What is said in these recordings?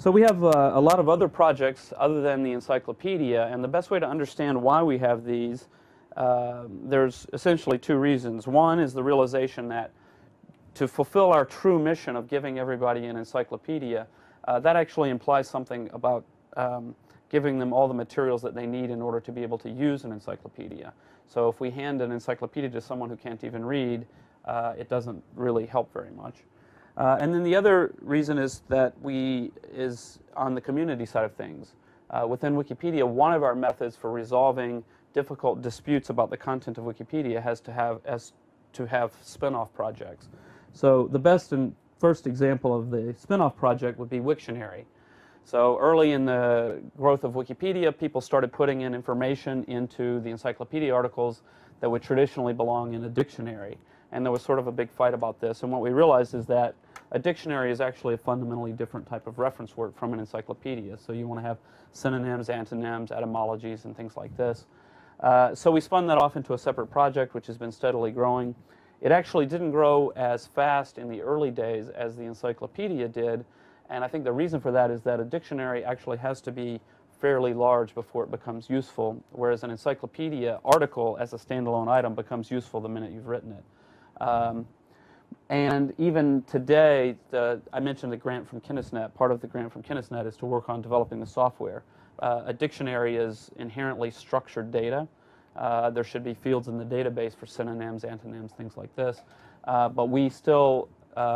So we have a lot of other projects other than the encyclopedia, and the best way to understand why we have these, there's essentially two reasons. One is the realization that to fulfill our true mission of giving everybody an encyclopedia, that actually implies something about giving them all the materials that they need in order to be able to use an encyclopedia. So if we hand an encyclopedia to someone who can't even read, it doesn't really help very much. And then the other reason is that is on the community side of things. Within Wikipedia, one of our methods for resolving difficult disputes about the content of Wikipedia has to have spin-off projects. So the best and first example of the spin-off project would be Wiktionary. So early in the growth of Wikipedia, people started putting in information into the encyclopedia articles that would traditionally belong in a dictionary. And there was sort of a big fight about this. And what we realized is that a dictionary is actually a fundamentally different type of reference work from an encyclopedia. So you want to have synonyms, antonyms, etymologies, and things like this. So we spun that off into a separate project, which has been steadily growing. It actually didn't grow as fast in the early days as the encyclopedia did. And I think the reason for that is that a dictionary actually has to be fairly large before it becomes useful, whereas an encyclopedia article as a standalone item becomes useful the minute you've written it. And even today, I mentioned the grant from Kinnisnet. Part of the grant from Kinnisnet is to work on developing the software. A dictionary is inherently structured data. There should be fields in the database for synonyms, antonyms, things like this. But we still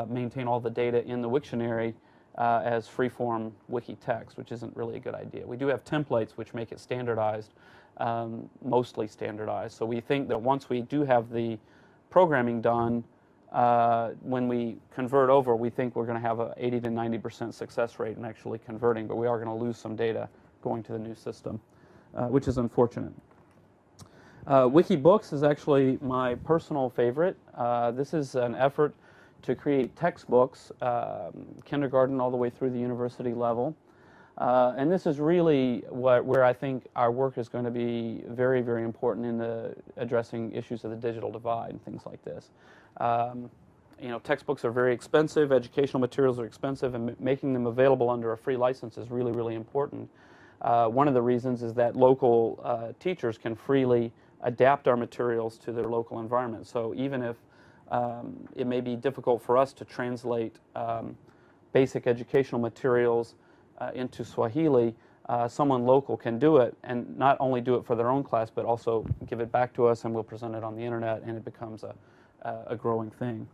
maintain all the data in the Wiktionary as free-form wiki text, which isn't really a good idea. We do have templates which make it standardized, mostly standardized. So we think that once we do have the programming done, when we convert over, we think we're going to have an 80 to 90% success rate in actually converting, but we are going to lose some data going to the new system, which is unfortunate. Wikibooks is actually my personal favorite. This is an effort to create textbooks, kindergarten all the way through the university level. And this is really where I think our work is going to be very, very important in addressing issues of the digital divide and things like this. You know, textbooks are very expensive, educational materials are expensive, and making them available under a free license is really, really important. One of the reasons is that local teachers can freely adapt our materials to their local environment. So even if it may be difficult for us to translate basic educational materials into Swahili, someone local can do it, and not only do it for their own class, but also give it back to us, and we'll present it on the internet, and it becomes a growing thing.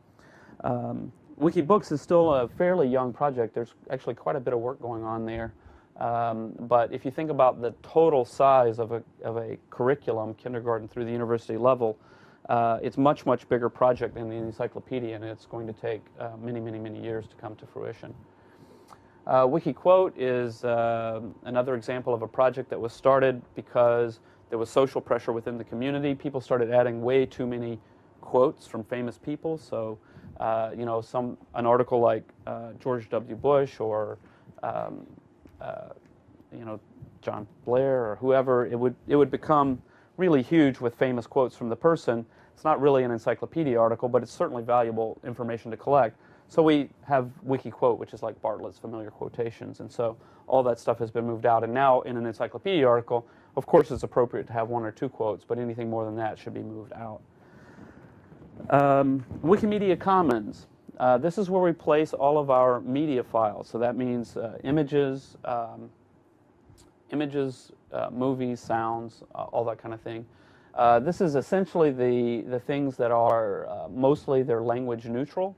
Wikibooks is still a fairly young project. There's actually quite a bit of work going on there. But if you think about the total size of a curriculum, kindergarten through the university level, it's much, much bigger project than the encyclopedia, and it's going to take many, many, many years to come to fruition. WikiQuote is another example of a project that was started because there was social pressure within the community. People started adding way too many quotes from famous people. So, you know, an article like George W. Bush or you know, John Blair or whoever, it would become really huge with famous quotes from the person. It's not really an encyclopedia article, but it's certainly valuable information to collect. So we have WikiQuote, which is like Bartlett's familiar quotations, and so all that stuff has been moved out. And now in an encyclopedia article, of course it's appropriate to have one or two quotes, but anything more than that should be moved out. Wikimedia Commons. This is where we place all of our media files. So that means images, movies, sounds, all that kind of thing. This is essentially the things that are mostly they're language neutral.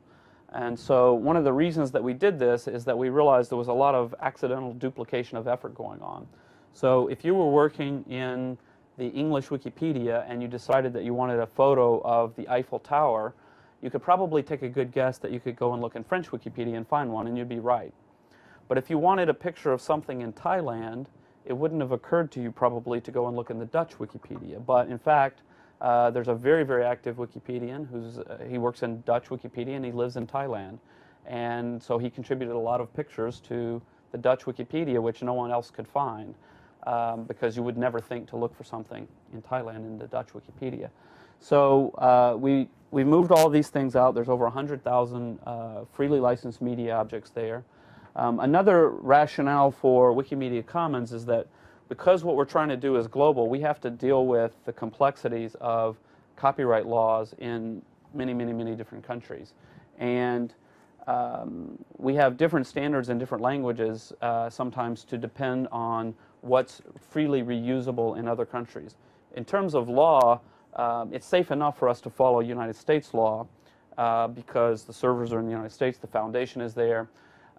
And so one of the reasons that we did this is that we realized there was a lot of accidental duplication of effort going on. So if you were working in the English Wikipedia and you decided that you wanted a photo of the Eiffel Tower, you could probably take a good guess that you could go and look in French Wikipedia and find one, and you'd be right. But if you wanted a picture of something in Thailand, it wouldn't have occurred to you probably to go and look in the Dutch Wikipedia. But in fact, there's a very, very active Wikipedian he works in Dutch Wikipedia and he lives in Thailand. And so he contributed a lot of pictures to the Dutch Wikipedia, which no one else could find, because you would never think to look for something in Thailand in the Dutch Wikipedia. So we moved all of these things out. There's over 100,000 freely licensed media objects there. Another rationale for Wikimedia Commons is that because what we're trying to do is global, we have to deal with the complexities of copyright laws in many, many, many different countries. And we have different standards in different languages sometimes to depend on what's freely reusable in other countries. In terms of law, it's safe enough for us to follow United States law because the servers are in the United States, the foundation is there.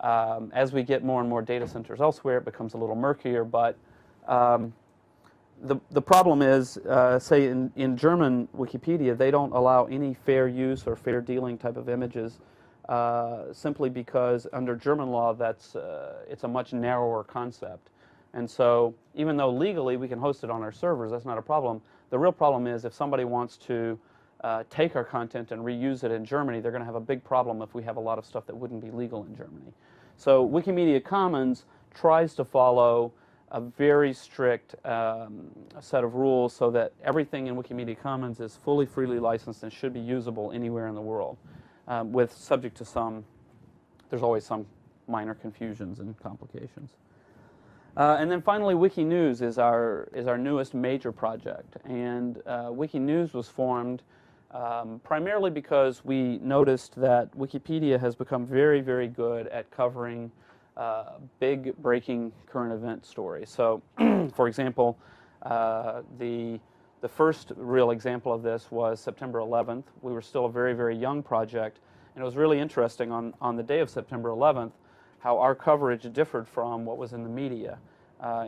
As we get more and more data centers elsewhere, it becomes a little murkier, but the problem is, say in German Wikipedia, they don't allow any fair use or fair dealing type of images simply because under German law it's a much narrower concept. And so even though legally we can host it on our servers, that's not a problem. The real problem is if somebody wants to take our content and reuse it in Germany, they're going to have a big problem if we have a lot of stuff that wouldn't be legal in Germany. So Wikimedia Commons tries to follow a very strict set of rules so that everything in Wikimedia Commons is fully freely licensed and should be usable anywhere in the world, with subject to there's always some minor confusions and complications. And then finally, Wikinews is our newest major project, and Wikinews was formed primarily because we noticed that Wikipedia has become very, very good at covering big breaking current event stories. So, for example, the first real example of this was September 11th. We were still a very, very young project, and it was really interesting on the day of September 11th how our coverage differed from what was in the media.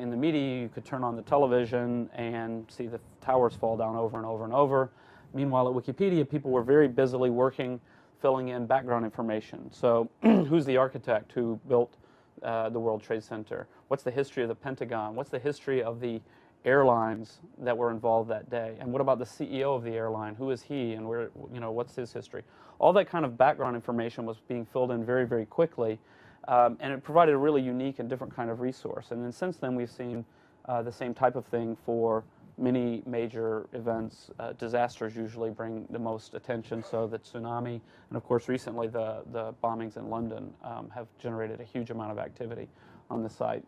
In the media, you could turn on the television and see the towers fall down over and over and over. Meanwhile, at Wikipedia, people were very busily working, filling in background information. So, who's the architect who built the World Trade Center? What's the history of the Pentagon? What's the history of the airlines that were involved that day? And what about the CEO of the airline? Who is he, and where, what's his history? All that kind of background information was being filled in very, very quickly, and it provided a really unique and different kind of resource. And then since then, we've seen the same type of thing for many major events. Disasters usually bring the most attention, so the tsunami, and of course recently the bombings in London have generated a huge amount of activity on the site.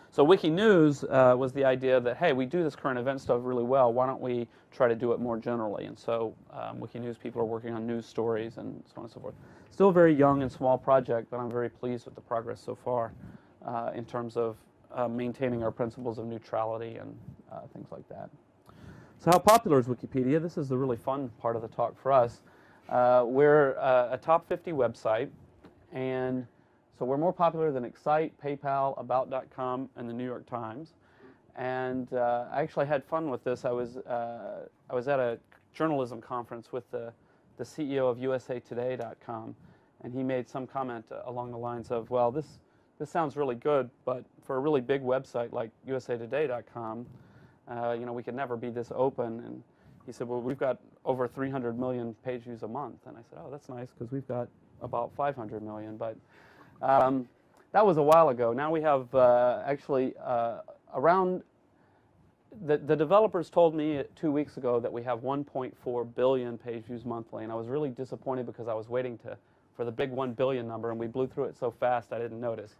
So Wikinews was the idea that, hey, we do this current event stuff really well, why don't we try to do it more generally? And so Wikinews people are working on news stories and so on and so forth. Still a very young and small project, but I'm very pleased with the progress so far in terms of maintaining our principles of neutrality and things like that. So how popular is Wikipedia? This is the really fun part of the talk for us. We're a top 50 website, and so we're more popular than Excite, PayPal, Aboutcom, and the New York Times. And I actually had fun with this. I was at a journalism conference with the CEO of usatoday.com, and he made some comment along the lines of, well, this sounds really good, but for a really big website like usatoday.com, we could never be this open. And he said, well, we've got over 300 million page views a month. And I said, oh, that's nice, because we've got about 500 million. But that was a while ago. Now we have actually around, the developers told me 2 weeks ago that we have 1.4 billion page views monthly. And I was really disappointed because I was waiting for the big 1 billion number, and we blew through it so fast I didn't notice.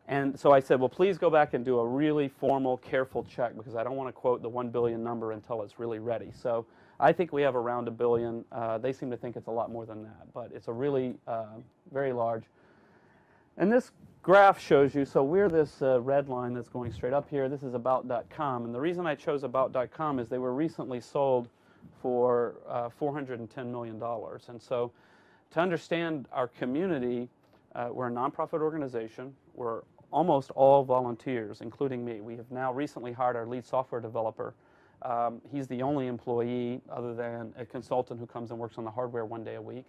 And so I said, well, please go back and do a really formal, careful check, because I don't want to quote the 1 billion number until it's really ready. So I think we have around 1 billion. They seem to think it's a lot more than that, but it's a really very large. And this graph shows you, so we're this red line that's going straight up here. This is About.com, and the reason I chose About.com is they were recently sold for $410 million. And so to understand our community, we're a nonprofit organization. We're almost all volunteers, including me. We have now recently hired our lead software developer. He's the only employee other than a consultant who comes and works on the hardware 1 day a week.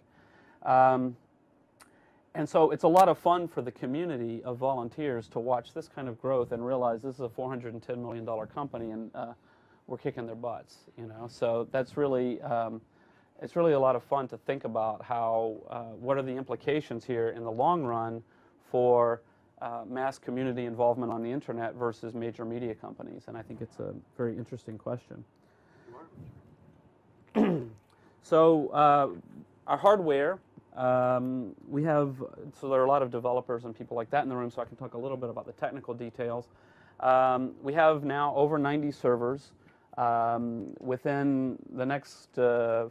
And so it's a lot of fun for the community of volunteers to watch this kind of growth and realize this is a $410 million company, and we're kicking their butts, So that's really, it's really a lot of fun to think about how, what are the implications here in the long run for mass community involvement on the internet versus major media companies, and I think it's a very interesting question. So our hardware We have, so there are a lot of developers and people like that in the room, so I can talk a little bit about the technical details. We have now over 90 servers. Within the next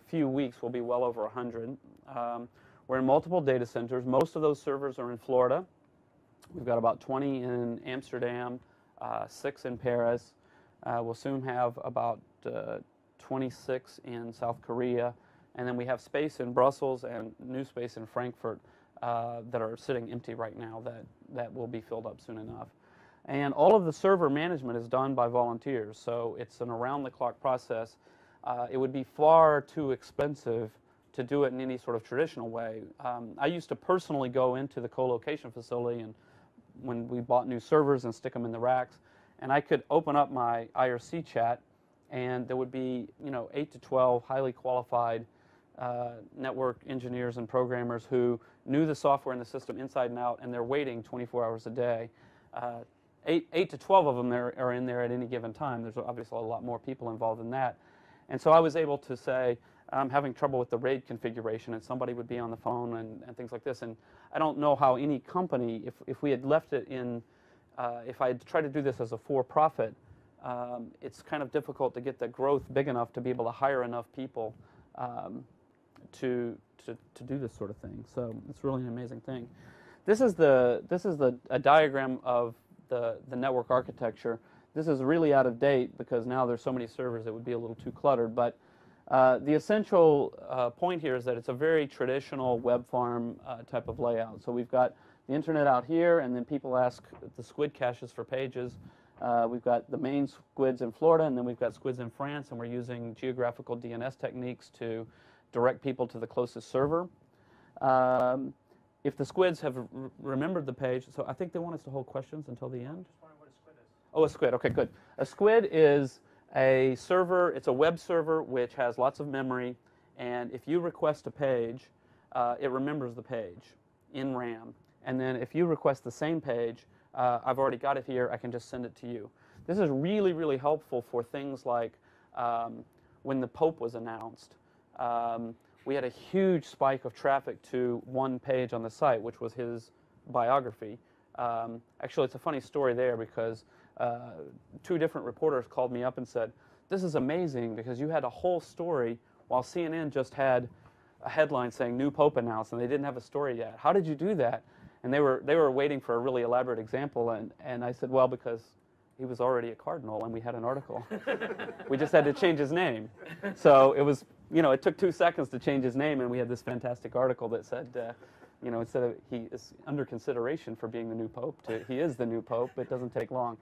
few weeks, we'll be well over 100. We're in multiple data centers. Most of those servers are in Florida. We've got about 20 in Amsterdam, 6 in Paris. We'll soon have about 26 in South Korea. And then we have space in Brussels and new space in Frankfurt that are sitting empty right now that will be filled up soon enough. And all of the server management is done by volunteers, so it's an around-the-clock process. It would be far too expensive to do it in any sort of traditional way. I used to personally go into the co-location facility and when we bought new servers and stick them in the racks, and I could open up my IRC chat, and there would be 8 to 12 highly qualified network engineers and programmers who knew the software and the system inside and out, and they're waiting 24 hours a day. 8 to 12 of them are in there at any given time. There's obviously a lot more people involved in that. And so I was able to say, I'm having trouble with the RAID configuration, and somebody would be on the phone and things like this. And I don't know how any company, if we had left it in, if I had tried to do this as a for-profit, it's kind of difficult to get the growth big enough to be able to hire enough people to do this sort of thing. So it's really an amazing thing. This is a diagram of the network architecture. This is really out of date because now there's so many servers it would be a little too cluttered. But the essential point here is that it's a very traditional web farm type of layout. So we've got the internet out here, and then people ask the squid caches for pages. We've got the main squids in Florida, and then we've got squids in France, and we're using geographical DNS techniques to direct people to the closest server. If the squids have remembered the page, so I think they want us to hold questions until the end. Just wondering what a squid is. Oh, a squid. Okay, good. A squid is a server. It's a web server which has lots of memory, and if you request a page, it remembers the page in RAM. And then if you request the same page, I've already got it here. I can just send it to you. This is really, really helpful for things like when the Pope was announced. We had a huge spike of traffic to one page on the site, which was his biography. Actually, it's a funny story there because 2 different reporters called me up and said, "This is amazing because you had a whole story while CNN just had a headline saying new Pope announced, and they didn't have a story yet. How did you do that?" And they were waiting for a really elaborate example, and I said, "Well, because he was already a cardinal and we had an article. We just had to change his name." So it was, it took 2 seconds to change his name, and we had this fantastic article that said, instead of he is under consideration for being the new Pope to he is the new Pope. It doesn't take long.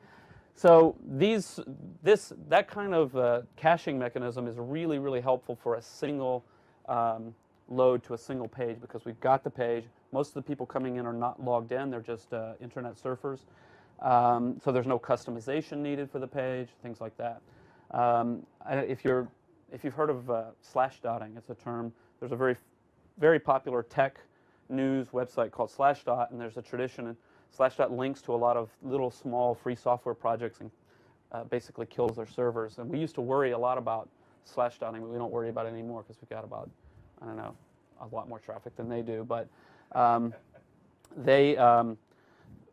So that kind of caching mechanism is really, really helpful for a single load to a single page because we've got the page. Most of the people coming in are not logged in. They're just internet surfers. So there's no customization needed for the page, things like that. If you've heard of slashdotting, it's a term. There's a very, very popular tech news website called Slashdot, and there's a tradition. And Slashdot links to a lot of little small free software projects and basically kills their servers. And we used to worry a lot about slashdotting, but we don't worry about it anymore because we've got about, I don't know, a lot more traffic than they do. But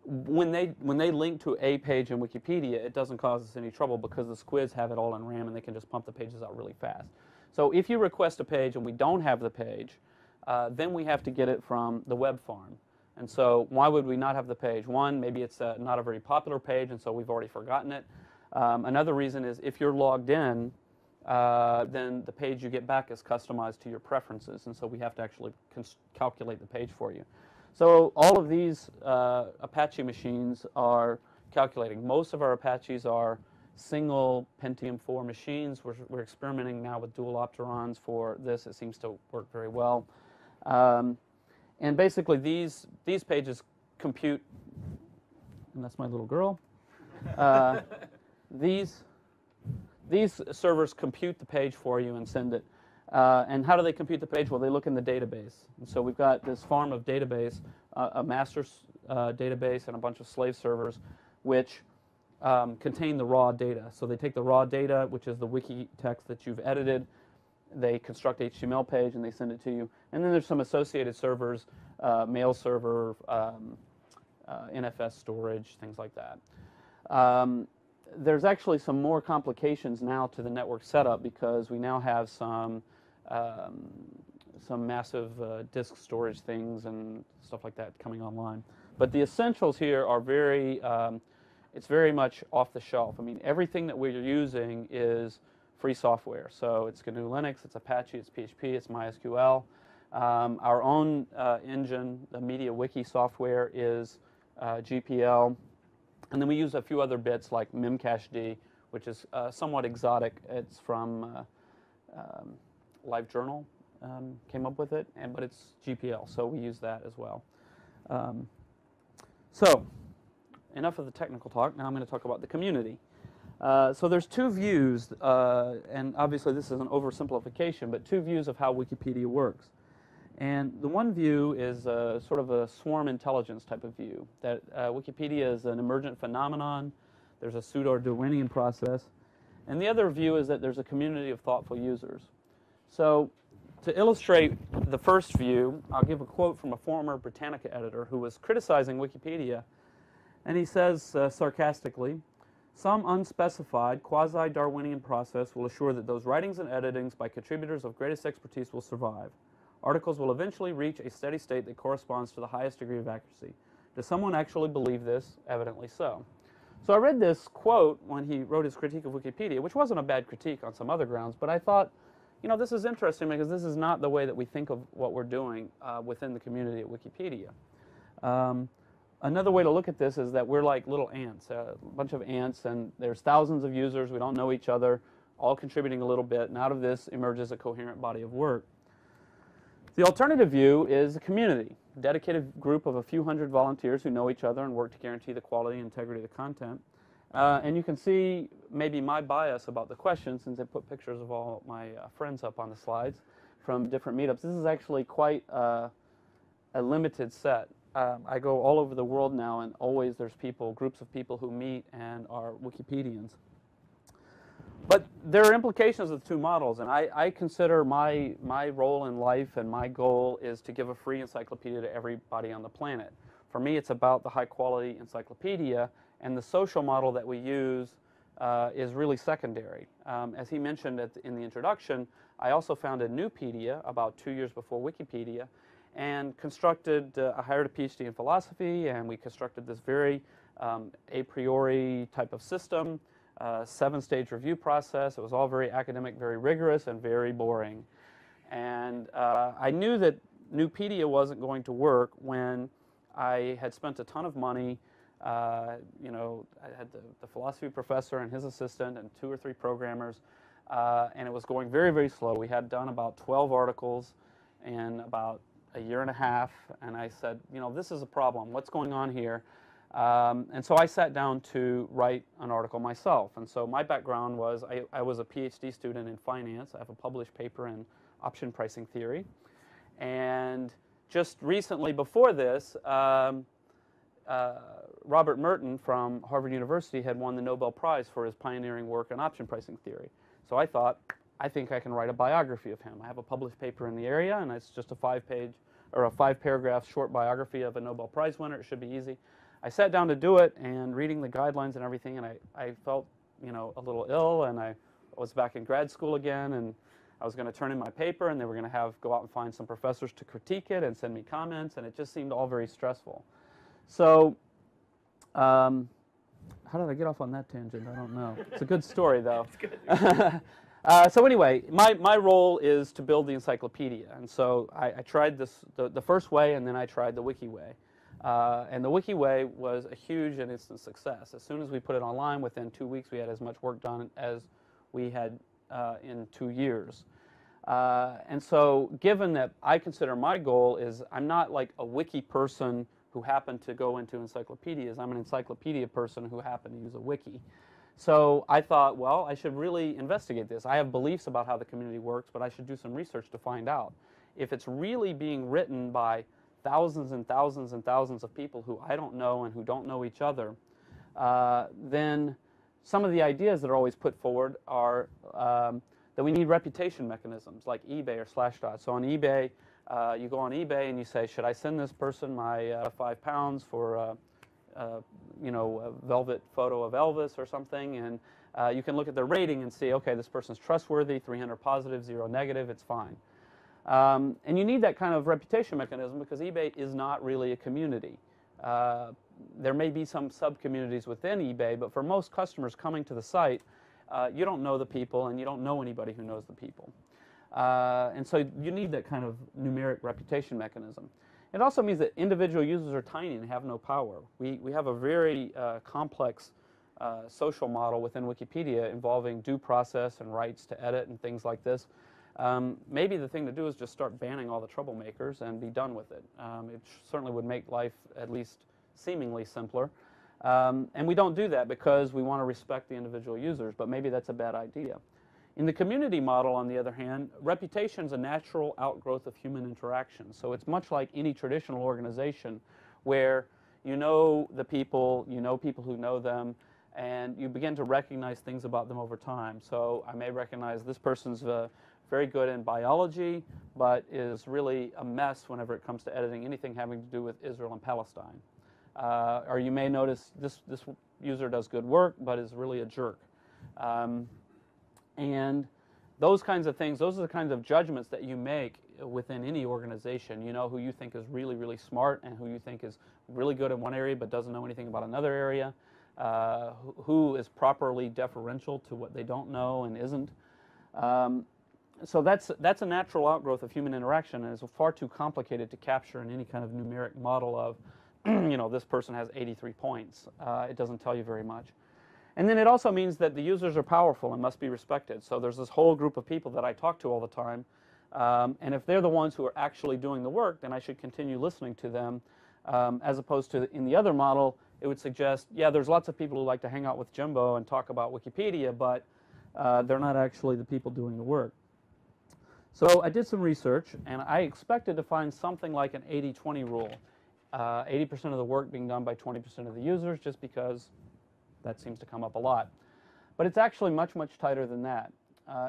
when they link to a page in Wikipedia, it doesn't cause us any trouble because the squids have it all in RAM and they can just pump the pages out really fast. So if you request a page and we don't have the page, then we have to get it from the web farm. And so why would we not have the page? One, maybe it's not a very popular page, and so we've already forgotten it. Another reason is if you're logged in, then the page you get back is customized to your preferences, and so we have to actually calculate the page for you. So all of these Apache machines are calculating. Most of our Apaches are single Pentium 4 machines. We're experimenting now with dual Opterons for this. It seems to work very well. And basically these pages compute, and that's my little girl. These servers compute the page for you and send it. And how do they compute the page? Well, they look in the database. And so we've got this farm of database, a master database and a bunch of slave servers, which contain the raw data. So they take the raw data, which is the wiki text that you've edited, they construct HTML page and they send it to you. And then there's some associated servers, mail server, NFS storage, things like that. There's actually some more complications now to the network setup because we now have some massive disk storage things and stuff like that coming online. But the essentials here are it's very much off the shelf. I mean, everything that we're using is free software. So it's GNU Linux, it's Apache, it's PHP, it's MySQL. Our own engine, the Media Wiki software, is GPL. And then we use a few other bits like memcached, which is somewhat exotic. It's from LiveJournal, came up with it, but it's GPL, so we use that as well. So enough of the technical talk. Now I'm going to talk about the community. So there's two views, and obviously this is an oversimplification, but two views of how Wikipedia works. And the one view is sort of a swarm intelligence type of view, that Wikipedia is an emergent phenomenon, there's a pseudo-Darwinian process, and the other view is that there's a community of thoughtful users. So to illustrate the first view, I'll give a quote from a former Britannica editor who was criticizing Wikipedia, and he says sarcastically, "Some unspecified quasi-Darwinian process will assure that those writings and editings by contributors of greatest expertise will survive. Articles will eventually reach a steady state that corresponds to the highest degree of accuracy. Does someone actually believe this? Evidently so." So I read this quote when he wrote his critique of Wikipedia, which wasn't a bad critique on some other grounds, but I thought, you know, this is interesting because this is not the way that we think of what we're doing within the community at Wikipedia. Another way to look at this is that we're like little ants, a bunch of ants, and there's thousands of users, we don't know each other, all contributing a little bit, and out of this emerges a coherent body of work. The alternative view is a community, a dedicated group of a few hundred volunteers who know each other and work to guarantee the quality and integrity of the content. And you can see maybe my bias about the question since I put pictures of all my friends up on the slides from different meetups. This is actually quite a limited set. I go all over the world now, and always there's people, groups of people who meet and are Wikipedians. But there are implications of the two models, and I consider my role in life and my goal is to give a free encyclopedia to everybody on the planet. For me, it's about the high-quality encyclopedia, and the social model that we use is really secondary. As he mentioned in the introduction, I also founded Newpedia about 2 years before Wikipedia, and I hired a PhD in philosophy, and we constructed this very a priori type of system. 7-stage review process. It was all very academic, very rigorous, and very boring. And I knew that Newpedia wasn't going to work when I had spent a ton of money. You know, I had the philosophy professor and his assistant and 2 or 3 programmers, and it was going very, very slow. We had done about 12 articles in about a year and a half, and I said, you know, this is a problem. What's going on here? And so I sat down to write an article myself. And so my background was I was a PhD student in finance. I have a published paper in option pricing theory. And just recently before this, Robert Merton from Harvard University had won the Nobel Prize for his pioneering work in option pricing theory. So I thought, I think I can write a biography of him. I have a published paper in the area, and it's just a 5-page or a 5-paragraph short biography of a Nobel Prize winner. It should be easy. I sat down to do it, and reading the guidelines and everything, and I felt, you know, a little ill, and I was back in grad school again, and I was going to turn in my paper, and they were going to go out and find some professors to critique it and send me comments, and it just seemed all very stressful. So, how did I get off on that tangent? I don't know. It's a good story, though. It's good. So anyway, my role is to build the encyclopedia, and so I tried this the first way, and then I tried the Wiki way. And the Wiki way was a huge and instant success. As soon as we put it online, within 2 weeks, we had as much work done as we had in 2 years. And so given that I consider my goal is I'm not like a wiki person who happened to go into encyclopedias. I'm an encyclopedia person who happened to use a wiki. So I thought, well, I should really investigate this. I have beliefs about how the community works, but I should do some research to find out. If it's really being written by thousands and thousands and thousands of people who I don't know and who don't know each other, then some of the ideas that are always put forward are that we need reputation mechanisms like eBay or Slashdot. So on eBay, you go on eBay and you say, should I send this person my 5 pounds for you know, a velvet photo of Elvis or something, and you can look at their rating and see, okay, this person's trustworthy, 300 positive, 0 negative, it's fine. And you need that kind of reputation mechanism because eBay is not really a community. There may be some sub-communities within eBay, but for most customers coming to the site, you don't know the people and you don't know anybody who knows the people. And so you need that kind of numeric reputation mechanism. It also means that individual users are tiny and have no power. We have a very complex social model within Wikipedia involving due process and rights to edit and things like this. Maybe the thing to do is just start banning all the troublemakers and be done with it. It certainly would make life at least seemingly simpler. And we don't do that because we want to respect the individual users, but maybe that's a bad idea. In the community model, on the other hand, reputation is a natural outgrowth of human interaction. So it's much like any traditional organization where you know the people, you know people who know them, and you begin to recognize things about them over time. So I may recognize this person's very good in biology, but is really a mess whenever it comes to editing anything having to do with Israel and Palestine. Or you may notice this user does good work, but is really a jerk. And those kinds of things, those are the kinds of judgments that you make within any organization. You know who you think is really, really smart and who you think is really good in one area but doesn't know anything about another area, who is properly deferential to what they don't know and isn't. So that's a natural outgrowth of human interaction, and is far too complicated to capture in any kind of numeric model of, you know, this person has 83 points. It doesn't tell you very much. And then it also means that the users are powerful and must be respected. So there's this whole group of people that I talk to all the time, and if they're the ones who are actually doing the work, then I should continue listening to them, as opposed to in the other model, it would suggest, yeah, there's lots of people who like to hang out with Jimbo and talk about Wikipedia, but they're not actually the people doing the work. So I did some research, and I expected to find something like an 80-20 rule. 80% of the work being done by 20% of the users, just because that seems to come up a lot. But it's actually much, much tighter than that.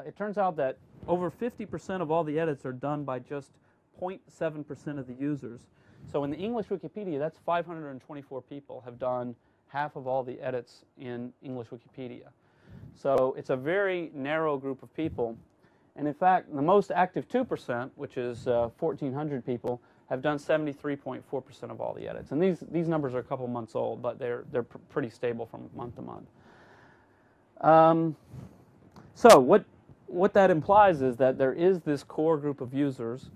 It turns out that over 50% of all the edits are done by just 0.7% of the users. So in the English Wikipedia, that's 524 people have done half of all the edits in English Wikipedia. So it's a very narrow group of people. And in fact, the most active 2%, which is 1,400 people, have done 73.4% of all the edits. And these numbers are a couple months old, but they're pretty stable from month to month. So what that implies is that there is this core group of users.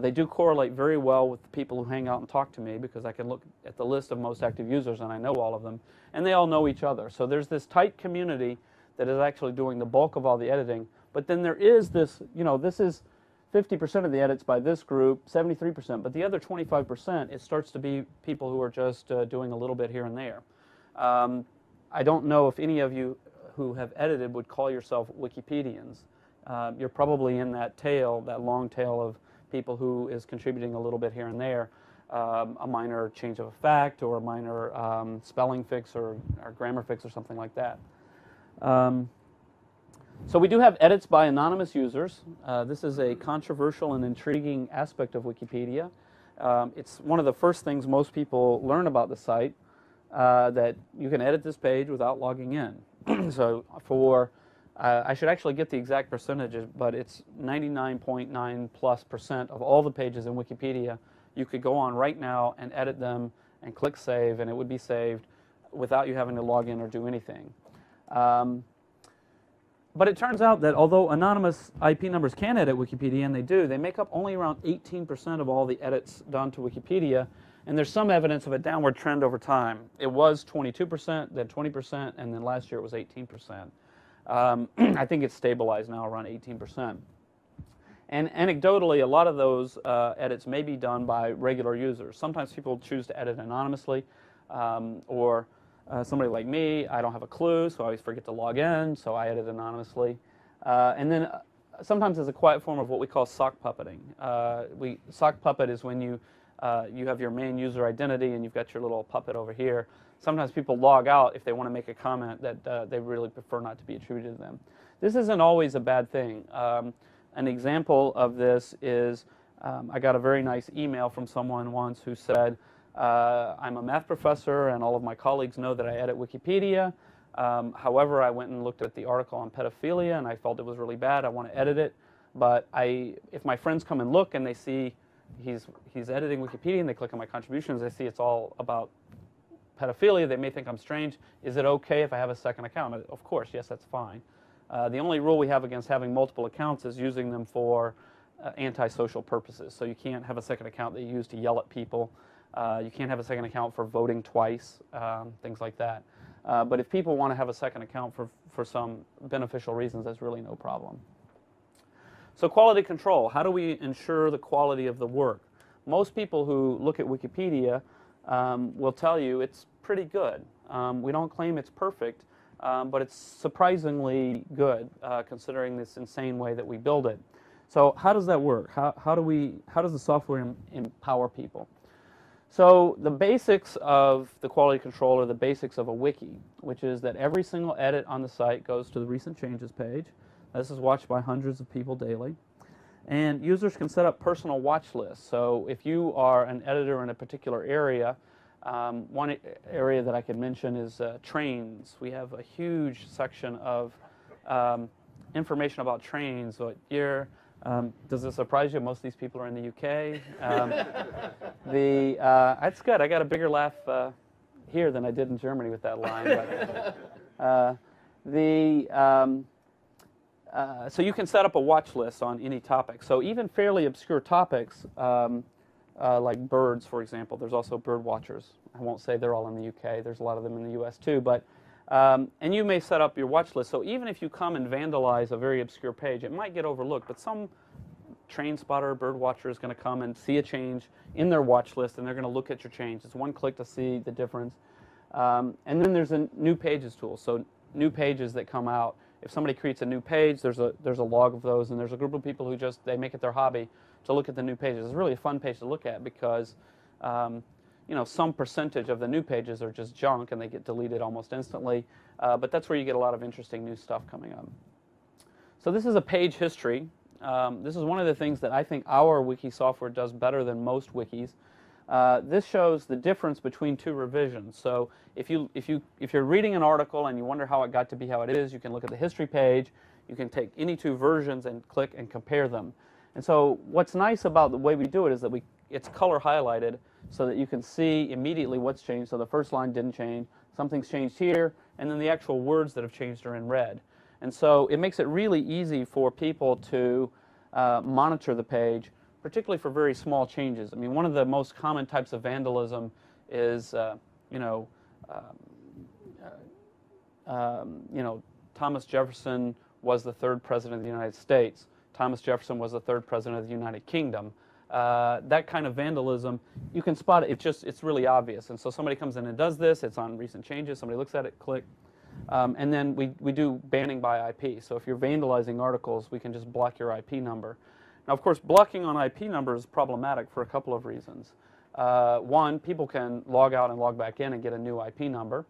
They do correlate very well with the people who hang out and talk to me, because I can look at the list of most active users and I know all of them, and they all know each other. So there's this tight community that is actually doing the bulk of all the editing. But then there is this, you know, this is 50% of the edits by this group, 73%, but the other 25%, it starts to be people who are just doing a little bit here and there. I don't know if any of you who have edited would call yourself Wikipedians. You're probably in that tail, that long tail of people who is contributing a little bit here and there, a minor change of a fact or a minor spelling fix or grammar fix or something like that. So we do have edits by anonymous users. This is a controversial and intriguing aspect of Wikipedia. It's one of the first things most people learn about the site, that you can edit this page without logging in. So I should actually get the exact percentages, but it's 99.9+% of all the pages in Wikipedia. You could go on right now and edit them and click save, and it would be saved without you having to log in or do anything. But it turns out that although anonymous IP numbers can edit Wikipedia, and they do, they make up only around 18% of all the edits done to Wikipedia, and there's some evidence of a downward trend over time. It was 22%, then 20%, and then last year it was 18%. I think it's stabilized now around 18%. And anecdotally, a lot of those edits may be done by regular users. Sometimes people choose to edit anonymously, or somebody like me, I don't have a clue, so I always forget to log in, so I edit anonymously. And then sometimes there's a quiet form of what we call sock puppeting. Sock puppet is when you have your main user identity and you've got your little puppet over here. sometimes people log out if they want to make a comment that they really prefer not to be attributed to them. This isn't always a bad thing. An example of this is I got a very nice email from someone once who said, I'm a math professor and all of my colleagues know that I edit Wikipedia. However, I went and looked at the article on pedophilia and I felt it was really bad. I want to edit it. But if my friends come and look and they see he's editing Wikipedia and they click on my contributions, they see it's all about pedophilia, they may think I'm strange. Is it okay if I have a second account? Of course, yes, that's fine. The only rule we have against having multiple accounts is using them for antisocial purposes. So you can't have a second account that you use to yell at people. You can't have a second account for voting twice, things like that. But if people want to have a second account for some beneficial reasons, that's really no problem. So quality control, how do we ensure the quality of the work? Most people who look at Wikipedia will tell you it's pretty good. We don't claim it's perfect, but it's surprisingly good considering this insane way that we build it. So how does that work? How does the software empower people? So the basics of the quality control are the basics of a wiki, which is that every single edit on the site goes to the recent changes page. This is watched by hundreds of people daily. And users can set up personal watch lists. So if you are an editor in a particular area, one area that I could mention is trains. We have a huge section of information about trains. What year? Does it surprise you? Most of these people are in the UK. That's good. I got a bigger laugh here than I did in Germany with that line. But, so you can set up a watch list on any topic. So even fairly obscure topics, like birds, for example, there's also bird watchers. I won't say they're all in the UK. There's a lot of them in the US too. But and you may set up your watch list. So even if you come and vandalize a very obscure page, it might get overlooked. But some train spotter, bird watcher is going to come and see a change in their watch list, and they're going to look at your change. It's one click to see the difference. And then there's a new pages tool. So new pages that come out. If somebody creates a new page, there's a log of those, and there's a group of people who they make it their hobby to look at the new pages. It's really a fun page to look at because you know, some percentage of the new pages are just junk and they get deleted almost instantly. But that's where you get a lot of interesting new stuff coming up. So this is a page history. This is one of the things that I think our wiki software does better than most wikis. This shows the difference between two revisions. So if you're reading an article and you wonder how it got to be how it is, you can look at the history page. You can take any two versions and click and compare them. And so what's nice about the way we do it is that it's color highlighted so that you can see immediately what's changed. So the first line didn't change, something's changed here, and then the actual words that have changed are in red. And so it makes it really easy for people to monitor the page, particularly for very small changes. I mean, one of the most common types of vandalism is, Thomas Jefferson was the third president of the United States. Thomas Jefferson was the third president of the United Kingdom. That kind of vandalism, you can spot it. It's really obvious. And so somebody comes in and does this. It's on recent changes. Somebody looks at it, click. And then we do banning by IP. So if you're vandalizing articles, we can just block your IP number. Now, of course, blocking on IP number is problematic for a couple of reasons. One, people can log out and log back in and get a new IP number.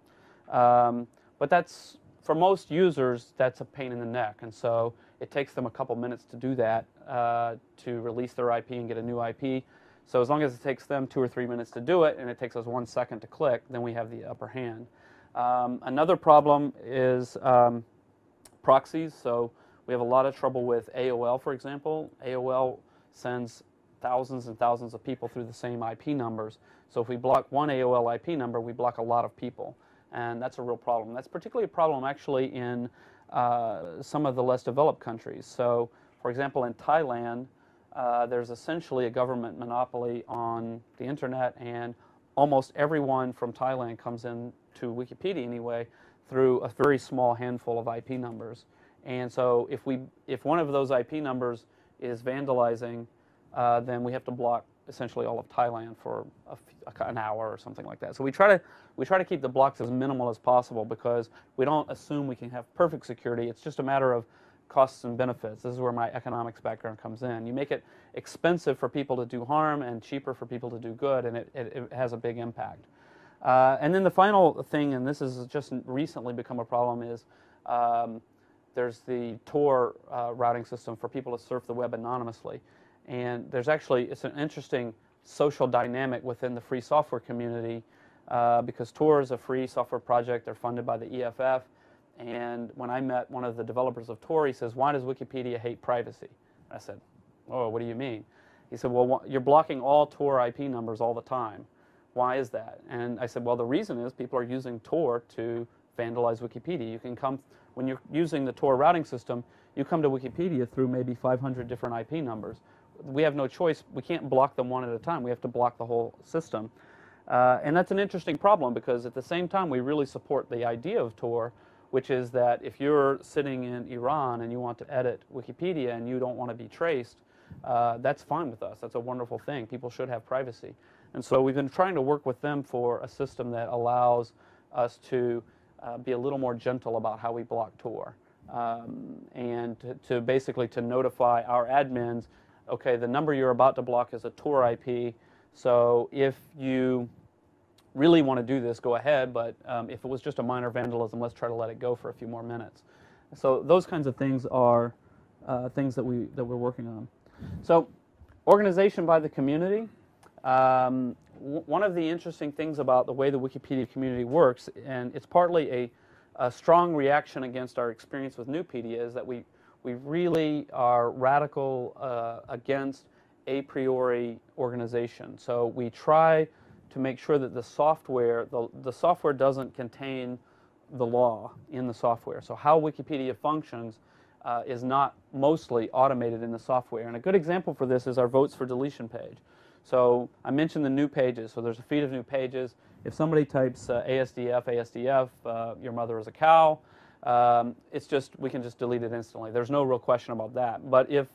But that's, for most users, that's a pain in the neck. And so it takes them a couple minutes to do that, to release their IP and get a new IP. So as long as it takes them 2 or 3 minutes to do it, and it takes us 1 second to click, then we have the upper hand. Another problem is proxies. So we have a lot of trouble with AOL, for example. AOL sends thousands and thousands of people through the same IP numbers. So if we block one AOL IP number, we block a lot of people. And that's a real problem. That's particularly a problem actually in some of the less developed countries. So for example, in Thailand, there's essentially a government monopoly on the internet, and almost everyone from Thailand comes in to Wikipedia anyway through a very small handful of IP numbers. And so if one of those IP numbers is vandalizing, then we have to block essentially all of Thailand for an hour or something like that. So we try to keep the blocks as minimal as possible because we don't assume we can have perfect security. It's just a matter of costs and benefits. This is where my economics background comes in. You make it expensive for people to do harm and cheaper for people to do good, and it has a big impact. And then the final thing, and this has just recently become a problem, is there's the Tor routing system for people to surf the web anonymously. And there's actually, it's an interesting social dynamic within the free software community because Tor is a free software project. They're funded by the EFF. And when I met one of the developers of Tor, he says, "Why does Wikipedia hate privacy?" I said, "Oh, what do you mean?" He said, "Well, you're blocking all Tor IP numbers all the time. Why is that?" And I said, "Well, the reason is people are using Tor to vandalize Wikipedia. You can come, when you're using the Tor routing system, you come to Wikipedia through maybe 500 different IP numbers. We have no choice. We can't block them one at a time. We have to block the whole system." And that's an interesting problem because at the same time, we really support the idea of Tor, which is that if you're sitting in Iran and you want to edit Wikipedia and you don't want to be traced, that's fine with us. That's a wonderful thing. People should have privacy. And so we've been trying to work with them for a system that allows us to be a little more gentle about how we block Tor. And to basically to notify our admins, okay, the number you're about to block is a Tor IP, so if you really want to do this, go ahead, but if it was just a minor vandalism, let's try to let it go for a few more minutes. So those kinds of things are things that we're working on. So organization by the community. One of the interesting things about the way the Wikipedia community works, and it's partly a strong reaction against our experience with Nupedia, is that we really are radical against a priori organization. So we try to make sure that the software doesn't contain the law in the software. So how Wikipedia functions is not mostly automated in the software. And a good example for this is our votes for deletion page. So I mentioned the new pages. So there's a feed of new pages. If somebody types ASDF, your mother is a cow, we can just delete it instantly. There's no real question about that. But if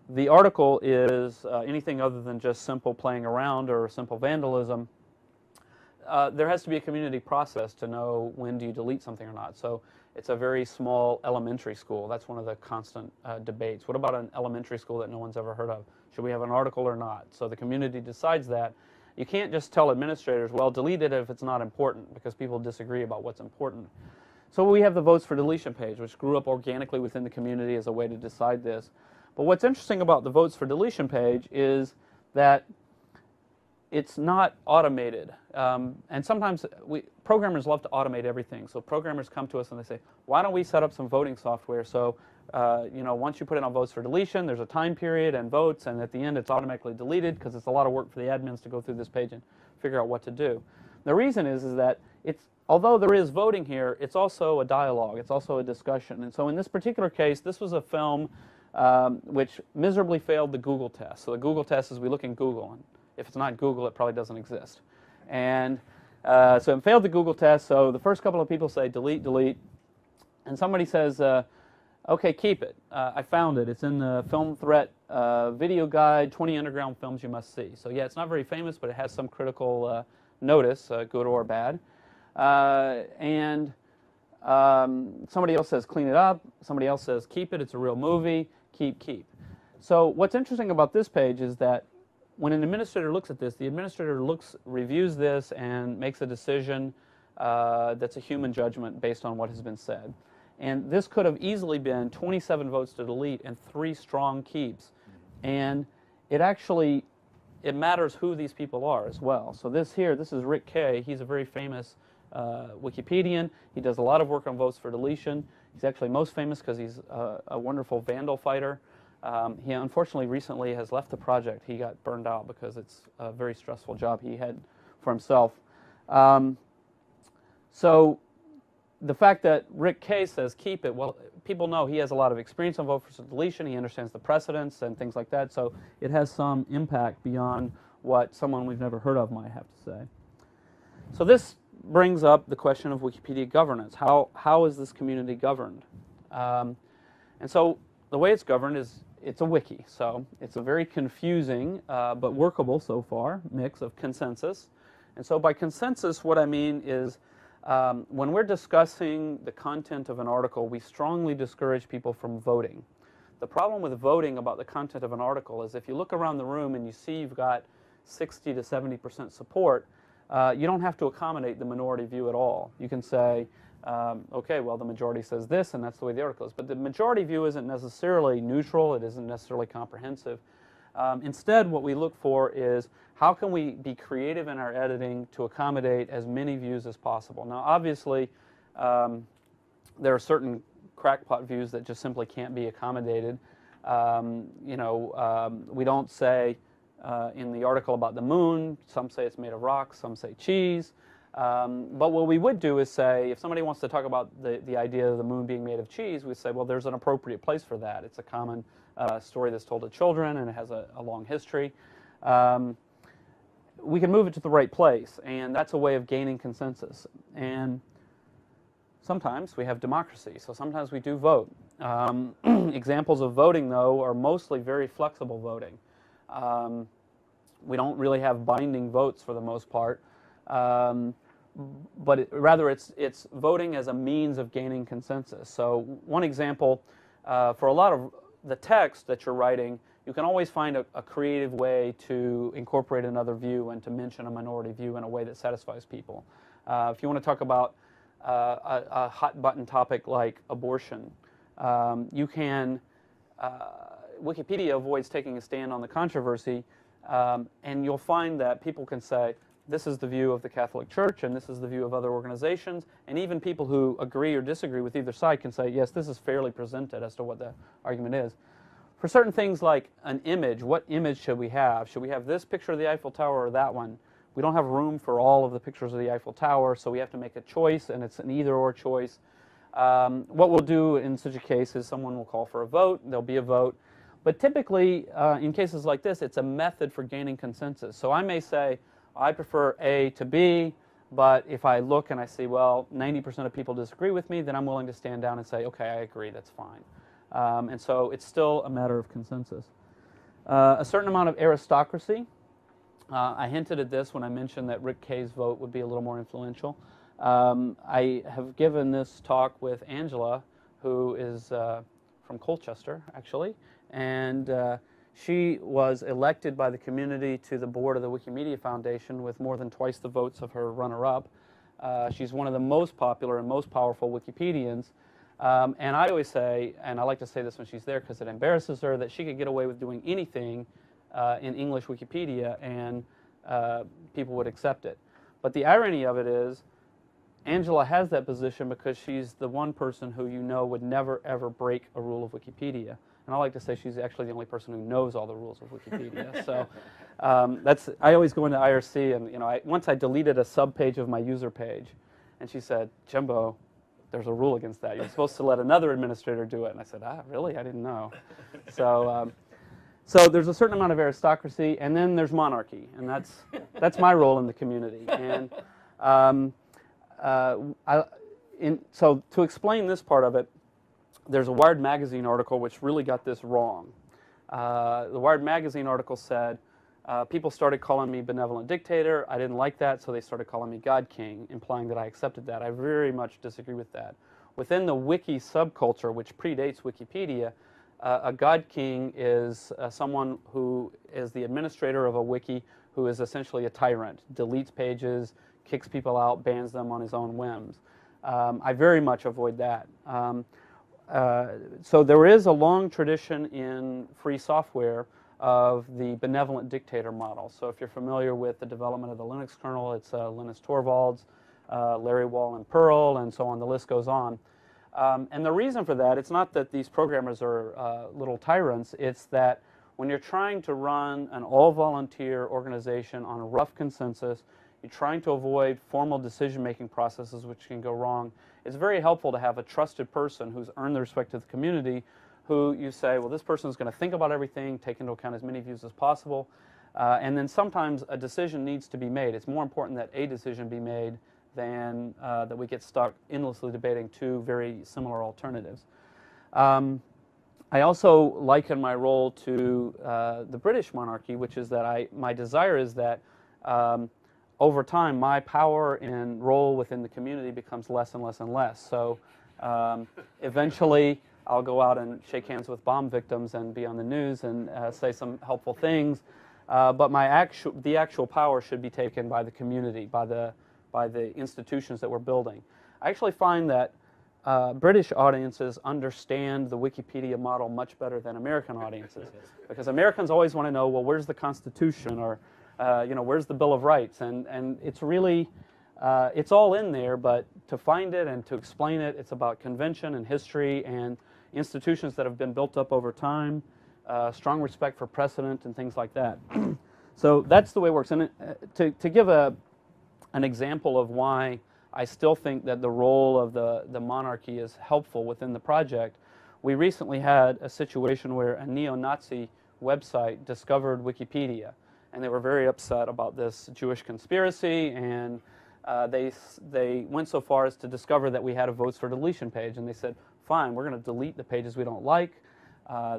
the article is anything other than just simple playing around or simple vandalism, there has to be a community process to know when do you delete something or not. So it's a very small elementary school. That's one of the constant debates. What about an elementary school that no one's ever heard of? Should we have an article or not? So the community decides that. You can't just tell administrators, well, delete it if it's not important, because people disagree about what's important. So we have the votes for deletion page, which grew up organically within the community as a way to decide this. But what's interesting about the votes for deletion page is that it's not automated. And sometimes programmers love to automate everything. So programmers come to us and they say, why don't we set up some voting software so once you put it on votes for deletion, there's a time period and votes, and at the end it's automatically deleted, because it's a lot of work for the admins to go through this page and figure out what to do. The reason is that although there is voting here, it's also a dialogue. It's also a discussion. And so in this particular case, this was a film which miserably failed the Google test. So the Google test is we look in Google, and if it's not Google, it probably doesn't exist. And so it failed the Google test. So the first couple of people say delete, delete, and somebody says, okay, keep it. I found it. It's in the Film Threat video guide, 20 underground films you must see. So yeah, it's not very famous, but it has some critical notice, good or bad. And somebody else says clean it up. Somebody else says keep it. It's a real movie. Keep. So what's interesting about this page is that when an administrator looks at this, the administrator reviews this and makes a decision that's a human judgment based on what has been said. And this could have easily been 27 votes to delete and 3 strong keeps. And it matters who these people are as well. So this is Rick Kay. He's a very famous Wikipedian. He does a lot of work on votes for deletion. He's actually most famous because he's a wonderful vandal fighter. He unfortunately recently has left the project. He got burned out because it's a very stressful job he had for himself. So the fact that Rick Kay says keep it, well, people know he has a lot of experience on vote for deletion. He understands the precedents and things like that. So it has some impact beyond what someone we've never heard of might have to say. So this brings up the question of Wikipedia governance. How is this community governed? And so the way it's governed is it's a wiki. So it's a very confusing but workable so far mix of consensus. And so by consensus, what I mean is when we're discussing the content of an article, we strongly discourage people from voting. The problem with voting about the content of an article is if you look around the room and you see you've got 60 to 70% support, you don't have to accommodate the minority view at all. You can say, okay, well, the majority says this, and that's the way the article is. But the majority view isn't necessarily neutral. It isn't necessarily comprehensive. Instead, what we look for is how can we be creative in our editing to accommodate as many views as possible. Now, obviously, there are certain crackpot views that just simply can't be accommodated. We don't say in the article about the moon, some say it's made of rocks, some say cheese. But what we would do is say, if somebody wants to talk about the idea of the moon being made of cheese, we say, well, there's an appropriate place for that. It's a common story that's told to children, and it has a long history. We can move it to the right place, and that's a way of gaining consensus. And sometimes we have democracy, so sometimes we do vote. Examples of voting, though, are mostly very flexible voting. We don't really have binding votes for the most part. But rather it's voting as a means of gaining consensus. So one example, for a lot of the text that you're writing, you can always find a creative way to incorporate another view and to mention a minority view in a way that satisfies people. If you want to talk about a hot button topic like abortion, you can, Wikipedia avoids taking a stand on the controversy, and you'll find that people can say, this is the view of the Catholic Church, and this is the view of other organizations, and even people who agree or disagree with either side can say, yes, this is fairly presented as to what the argument is. For certain things like an image, what image should we have? Should we have this picture of the Eiffel Tower or that one? We don't have room for all of the pictures of the Eiffel Tower, so we have to make a choice, and it's an either-or choice. What we'll do in such a case is someone will call for a vote, there'll be a vote, but typically, in cases like this, it's a method for gaining consensus. So I may say, I prefer A to B, but if I look and I see, well, 90% of people disagree with me, then I'm willing to stand down and say, okay, I agree, that's fine. And so it's still a matter of consensus. A certain amount of aristocracy. I hinted at this when I mentioned that Rick Kay's vote would be a little more influential. I have given this talk with Angela, who is from Colchester, actually, and she was elected by the community to the board of the Wikimedia Foundation with more than twice the votes of her runner-up. She's one of the most popular and most powerful Wikipedians. And I always say, and I like to say this when she's there because it embarrasses her, that she could get away with doing anything in English Wikipedia and people would accept it. But the irony of it is, Angela has that position because she's the one person who you know would never ever break a rule of Wikipedia. And I like to say she's actually the only person who knows all the rules of Wikipedia. So I always go into IRC and once I deleted a sub-page of my user page, and she said, Jimbo, there's a rule against that. You're supposed to let another administrator do it. And I said, really? I didn't know. So there's a certain amount of aristocracy, and then there's monarchy, and that's my role in the community. And so to explain this part of it, there's a Wired magazine article which really got this wrong. The Wired magazine article said, people started calling me benevolent dictator. I didn't like that, so they started calling me God King, implying that I accepted that. I very much disagree with that. Within the wiki subculture, which predates Wikipedia, a God King is someone who is the administrator of a wiki who is essentially a tyrant, deletes pages, kicks people out, bans them on his own whims. I very much avoid that. So there is a long tradition in free software of the benevolent dictator model. So if you're familiar with the development of the Linux kernel, it's Linus Torvalds, Larry Wall and Perl, and so on, the list goes on. And the reason for that, it's not that these programmers are little tyrants, it's that when you're trying to run an all-volunteer organization on a rough consensus, you're trying to avoid formal decision-making processes which can go wrong, it's very helpful to have a trusted person who's earned the respect of the community, who you say, well, this person is going to think about everything, take into account as many views as possible, and then sometimes a decision needs to be made. It's more important that a decision be made than that we get stuck endlessly debating two very similar alternatives. I also liken my role to the British monarchy, which is that my desire is that over time my power and role within the community becomes less and less and less. So eventually I'll go out and shake hands with bomb victims and be on the news and say some helpful things. but the actual power should be taken by the community, by the institutions that we're building. I actually find that British audiences understand the Wikipedia model much better than American audiences, because Americans always want to know, well, where's the Constitution, or where's the Bill of Rights, and it's really it's all in there, but to find it and to explain it, it's about convention and history and institutions that have been built up over time, strong respect for precedent and things like that. So that's the way it works. And to give an example of why I still think that the role of the monarchy is helpful within the project, we recently had a situation where a neo-Nazi website discovered Wikipedia, and they were very upset about this Jewish conspiracy, and they went so far as to discover that we had a votes for deletion page, and they said, fine, we're going to delete the pages we don't like.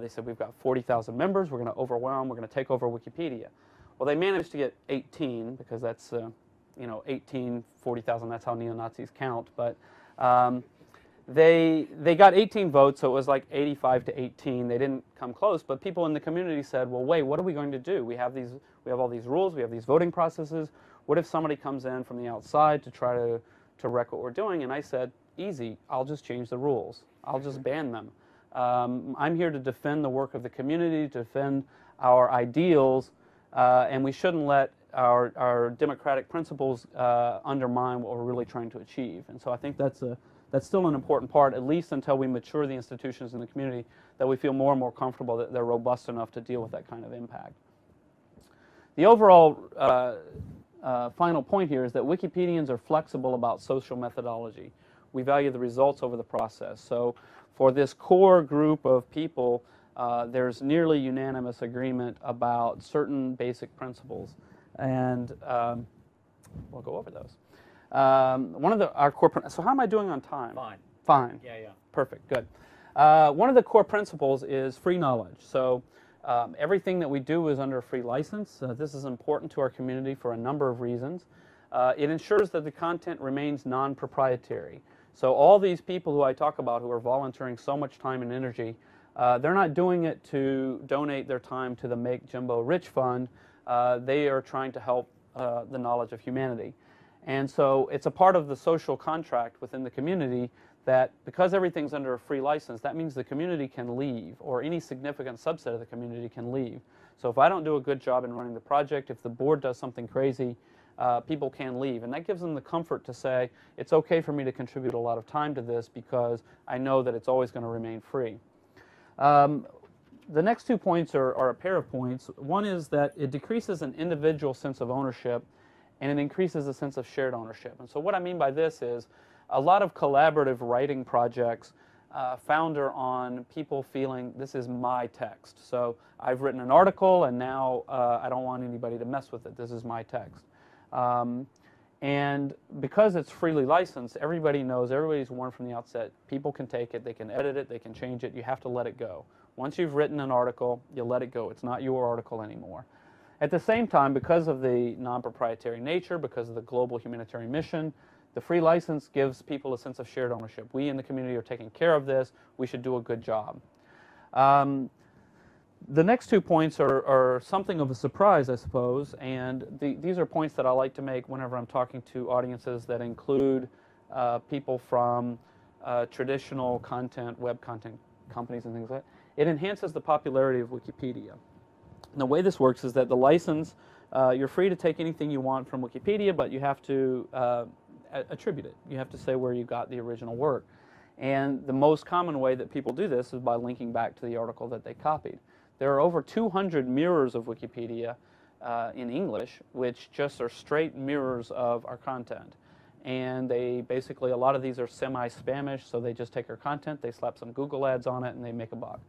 They said, we've got 40,000 members, we're going to overwhelm, we're going to take over Wikipedia. Well, they managed to get 18, because that's 18, 40,000, that's how neo-Nazis count, but they got 18 votes, so it was like 85 to 18. They didn't come close, but people in the community said, well, wait, what are we going to do? We have all these rules, we have these voting processes. What if somebody comes in from the outside to try to wreck what we're doing? And I said, easy, I'll just change the rules. I'll just ban them. I'm here to defend the work of the community, to defend our ideals, and we shouldn't let our democratic principles undermine what we're really trying to achieve. And so I think that's still an important part, at least until we mature the institutions in the community, that we feel more and more comfortable that they're robust enough to deal with that kind of impact. The overall final point here is that Wikipedians are flexible about social methodology. We value the results over the process. So for this core group of people, there's nearly unanimous agreement about certain basic principles. And we'll go over those. One of our core, so how am I doing on time? Fine. Fine. Yeah. Perfect, good. One of the core principles is free knowledge. So everything that we do is under a free license. This is important to our community for a number of reasons. It ensures that the content remains non-proprietary. So all these people who I talk about who are volunteering so much time and energy, they're not doing it to donate their time to the Make Jimbo Rich Fund. They are trying to help the knowledge of humanity. And so it's a part of the social contract within the community that because everything's under a free license, that means the community can leave, or any significant subset of the community can leave. So if I don't do a good job in running the project, if the board does something crazy, people can leave. And that gives them the comfort to say, it's okay for me to contribute a lot of time to this because I know that it's always going to remain free. The next 2 points are a pair of points. One is that it decreases an individual sense of ownership, and it increases a sense of shared ownership. And so what I mean by this is a lot of collaborative writing projects founder on people feeling this is my text. So I've written an article and now I don't want anybody to mess with it. This is my text. And because it's freely licensed, everybody knows, everybody's warned from the outset, people can take it, they can edit it, they can change it, you have to let it go. Once you've written an article, you let it go. It's not your article anymore. At the same time, because of the non-proprietary nature, because of the global humanitarian mission, the free license gives people a sense of shared ownership. We in the community are taking care of this. We should do a good job. The next 2 points are something of a surprise, I suppose, and these are points that I like to make whenever I'm talking to audiences that include people from traditional content, web content companies and things like that. It enhances the popularity of Wikipedia. And the way this works is that the license, you're free to take anything you want from Wikipedia, but you have to attribute it. You have to say where you got the original work. And the most common way that people do this is by linking back to the article that they copied. There are over 200 mirrors of Wikipedia in English, which just are straight mirrors of our content. And they basically, a lot of these are semi-Spamish, so they just take our content, they slap some Google ads on it, and they make a buck.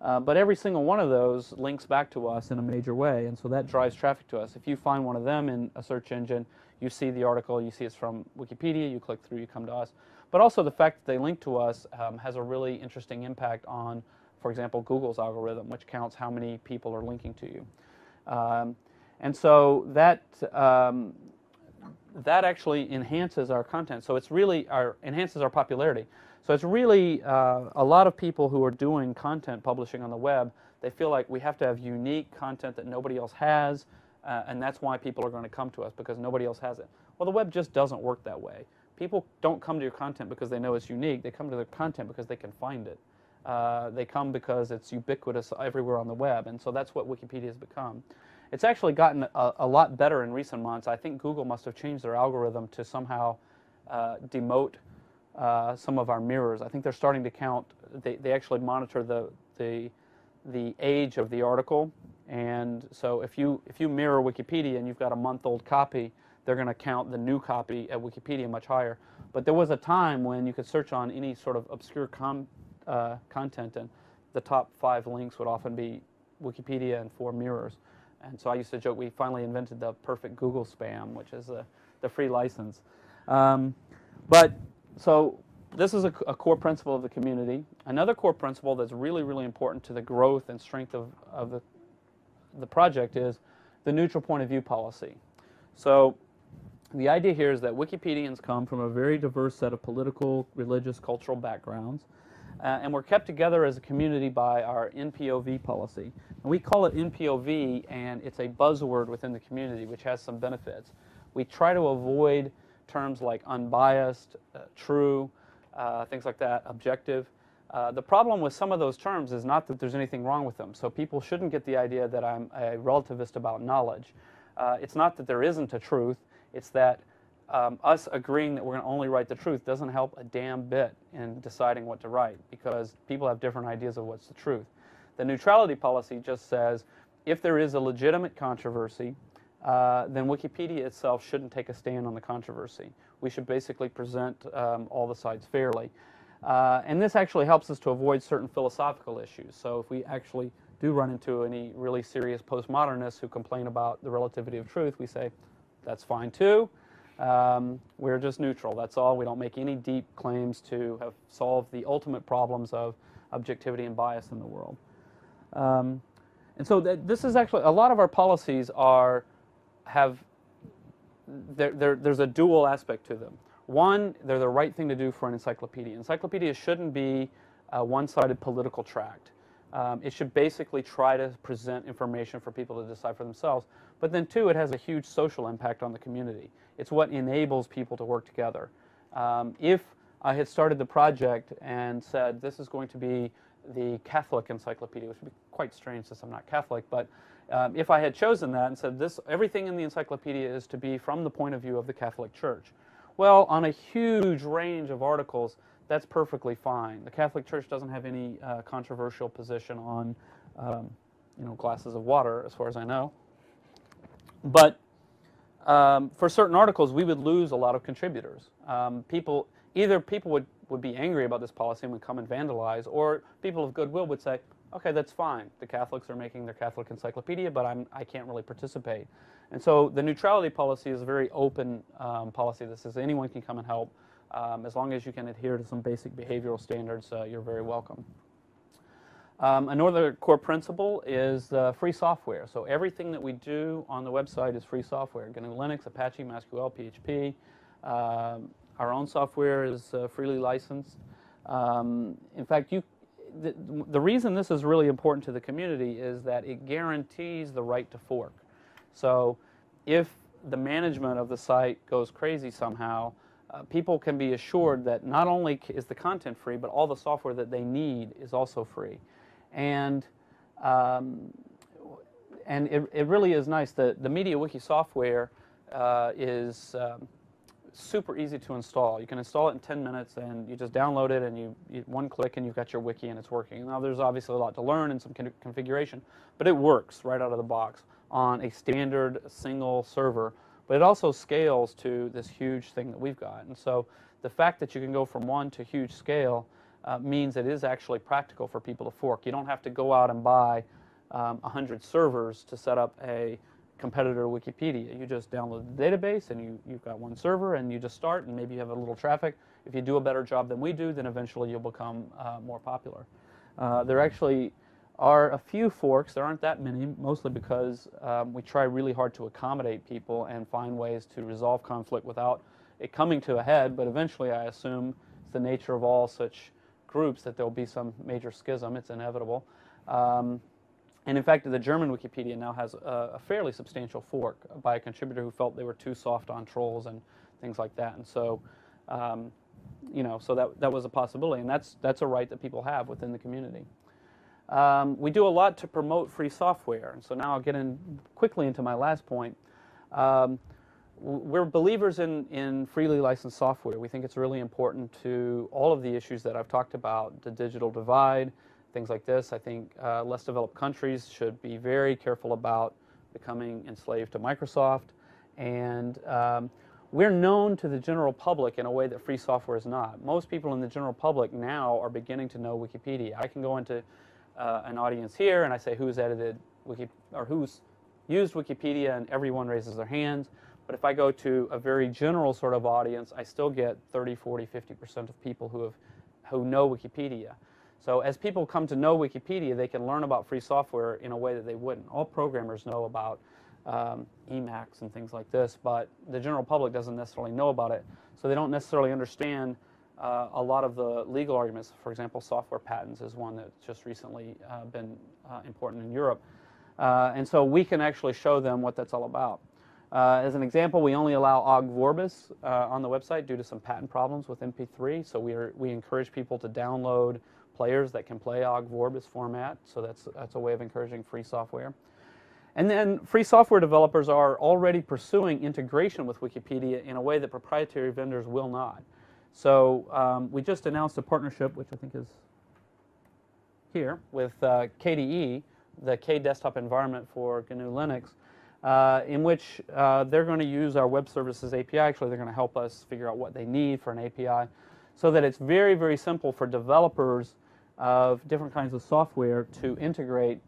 But every single one of those links back to us in a major way, and so that drives traffic to us. If you find one of them in a search engine, you see the article, you see it's from Wikipedia, you click through, you come to us. But also the fact that they link to us has a really interesting impact on, for example, Google's algorithm, which counts how many people are linking to you. And so that actually enhances our content. So it's really enhances our popularity. So it's really a lot of people who are doing content publishing on the web, they feel like we have to have unique content that nobody else has, and that's why people are going to come to us, because nobody else has it. Well, the web just doesn't work that way. People don't come to your content because they know it's unique. They come to their content because they can find it. They come because it's ubiquitous everywhere on the web, and so that's what Wikipedia has become. It's actually gotten a lot better in recent months. I think Google must have changed their algorithm to somehow demote some of our mirrors. I think they're starting to count. They actually monitor the age of the article, and so if you mirror Wikipedia and you've got a month-old copy, they're going to count the new copy at Wikipedia much higher. But there was a time when you could search on any sort of obscure content, and the top 5 links would often be Wikipedia and 4 mirrors. And so I used to joke we finally invented the perfect Google spam, which is the free license. But so this is a core principle of the community. Another core principle that's really, really important to the growth and strength of the project is the neutral point of view policy. So the idea here is that Wikipedians come from a very diverse set of political, religious, cultural backgrounds, and we're kept together as a community by our NPOV policy. And we call it NPOV, and it's a buzzword within the community, which has some benefits. We try to avoid terms like unbiased, true, things like that, objective. The problem with some of those terms is not that there's anything wrong with them. So people shouldn't get the idea that I'm a relativist about knowledge. It's not that there isn't a truth. It's that us agreeing that we're going to only write the truth doesn't help a damn bit in deciding what to write, because people have different ideas of what's the truth. The neutrality policy just says if there is a legitimate controversy, then Wikipedia itself shouldn't take a stand on the controversy. We should basically present all the sides fairly. And this actually helps us to avoid certain philosophical issues. So if we actually do run into any really serious postmodernists who complain about the relativity of truth, we say, that's fine too. We're just neutral, that's all. We don't make any deep claims to have solved the ultimate problems of objectivity and bias in the world. And so this is actually, a lot of our policies there's a dual aspect to them. One, they're the right thing to do for an encyclopedia. Encyclopedias shouldn't be a one-sided political tract. It should basically try to present information for people to decide for themselves. But then, two, it has a huge social impact on the community. It's what enables people to work together. If I had started the project and said, this is going to be the Catholic encyclopedia, which would be quite strange since I'm not Catholic, but if I had chosen that and said, everything in the encyclopedia is to be from the point of view of the Catholic Church, well, on a huge range of articles, that's perfectly fine. The Catholic Church doesn't have any controversial position on, glasses of water, as far as I know. But for certain articles, we would lose a lot of contributors. Either people would be angry about this policy and would come and vandalize, or people of goodwill would say, okay, that's fine. The Catholics are making their Catholic encyclopedia, but I can't really participate. And so the neutrality policy is a very open policy that says anyone can come and help. As long as you can adhere to some basic behavioral standards, you're very welcome. Another core principle is free software. So everything that we do on the website is free software. GNU Linux, Apache, MySQL, PHP. Our own software is freely licensed. In fact, the reason this is really important to the community is that it guarantees the right to fork. So if the management of the site goes crazy somehow, people can be assured that not only is the content free, but all the software that they need is also free. And it really is nice. The MediaWiki software is super easy to install. You can install it in 10 minutes, and you just download it, and you one click, and you've got your wiki, and it's working. Now, there's obviously a lot to learn and some configuration, but it works right out of the box on a standard single server. But it also scales to this huge thing that we've got. And so the fact that you can go from one to huge scale means it is actually practical for people to fork. You don't have to go out and buy 100 servers to set up a competitor to Wikipedia. You just download the database, and you've got one server, and you just start, and maybe you have a little traffic. If you do a better job than we do, then eventually you'll become more popular. There actually are a few forks. There aren't that many, mostly because we try really hard to accommodate people and find ways to resolve conflict without it coming to a head. But eventually, I assume, it's the nature of all such groups that there'll be some major schism. It's inevitable. And in fact, the German Wikipedia now has a fairly substantial fork by a contributor who felt they were too soft on trolls and things like that. And so, you know, so that was a possibility, and that's a right that people have within the community. We do a lot to promote free software, and so now I'll get in quickly into my last point. We're believers in freely licensed software. We think it's really important to all of the issues that I've talked about, the digital divide, things like this. I think less developed countries should be very careful about becoming enslaved to Microsoft. And we're known to the general public in a way that free software is not. Most people in the general public now are beginning to know Wikipedia. I can go into an audience here and I say who's edited or who's used Wikipedia, and everyone raises their hands. But if I go to a very general sort of audience, I still get 30, 40, 50% of people who know Wikipedia. So as people come to know Wikipedia, they can learn about free software in a way that they wouldn't. All programmers know about Emacs and things like this, but the general public doesn't necessarily know about it. So they don't necessarily understand a lot of the legal arguments. For example, software patents is one that's just recently been important in Europe. And so we can actually show them what that's all about. As an example, we only allow ogg vorbis on the website due to some patent problems with MP3. So we encourage people to download players that can play ogg vorbis format. So that's a way of encouraging free software. And then free software developers are already pursuing integration with Wikipedia in a way that proprietary vendors will not. So we just announced a partnership, which I think is here, with KDE, the K desktop environment for GNU Linux, in which they're going to use our web services API. Actually, they're going to help us figure out what they need for an API so that it's very, very simple for developers of different kinds of software to integrate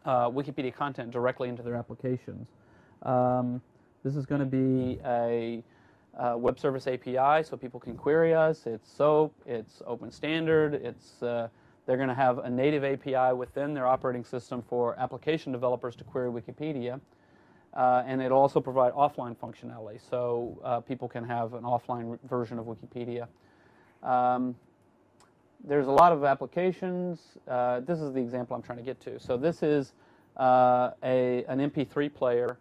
Wikipedia content directly into their applications. This is going to be a web service API, so people can query us. It's SOAP, it's open standard, they're going to have a native API within their operating system for application developers to query Wikipedia. And it'll also provide offline functionality, so people can have an offline version of Wikipedia. There's a lot of applications. This is the example I'm trying to get to. So this is an MP3 player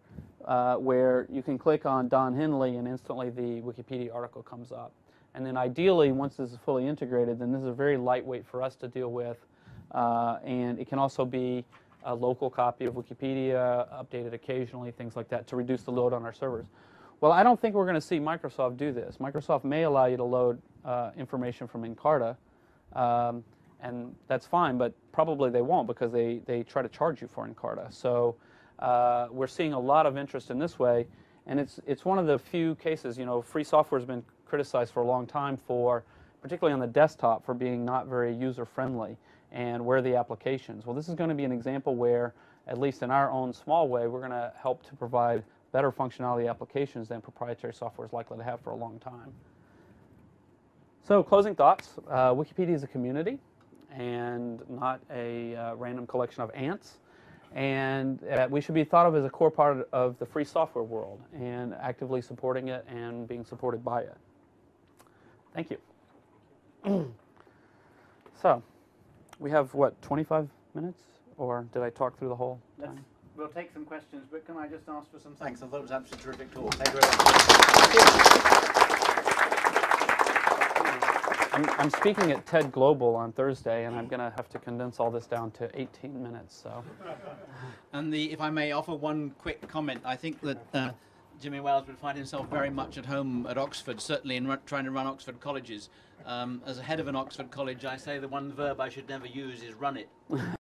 where you can click on Don Henley and instantly the Wikipedia article comes up. And then ideally, once this is fully integrated, then this is very lightweight for us to deal with. And it can also be a local copy of Wikipedia, updated occasionally, things like that, to reduce the load on our servers. Well, I don't think we're going to see Microsoft do this. Microsoft may allow you to load information from Encarta, and that's fine, but probably they won't because they try to charge you for Encarta. So we're seeing a lot of interest in this way, and it's one of the few cases, you know, free software has been criticized for a long time for, particularly on the desktop, for being not very user-friendly. And where are the applications? Well, this is going to be an example where, at least in our own small way, we're going to help to provide better functionality applications than proprietary software is likely to have for a long time. So, closing thoughts. Wikipedia is a community and not a random collection of ants. And we should be thought of as a core part of the free software world and actively supporting it and being supported by it. Thank you. So, we have, what, 25 minutes? Or did I talk through the whole time? We'll take some questions, but can I just ask for some thanks? I thought it was an absolutely terrific talk. Thank you very much. I'm speaking at TED Global on Thursday, and I'm going to have to condense all this down to 18 minutes. So, and if I may offer one quick comment, I think that Jimmy Wales would find himself very much at home at Oxford, certainly in trying to run Oxford colleges. As a head of an Oxford college, I say the one verb I should never use is run it.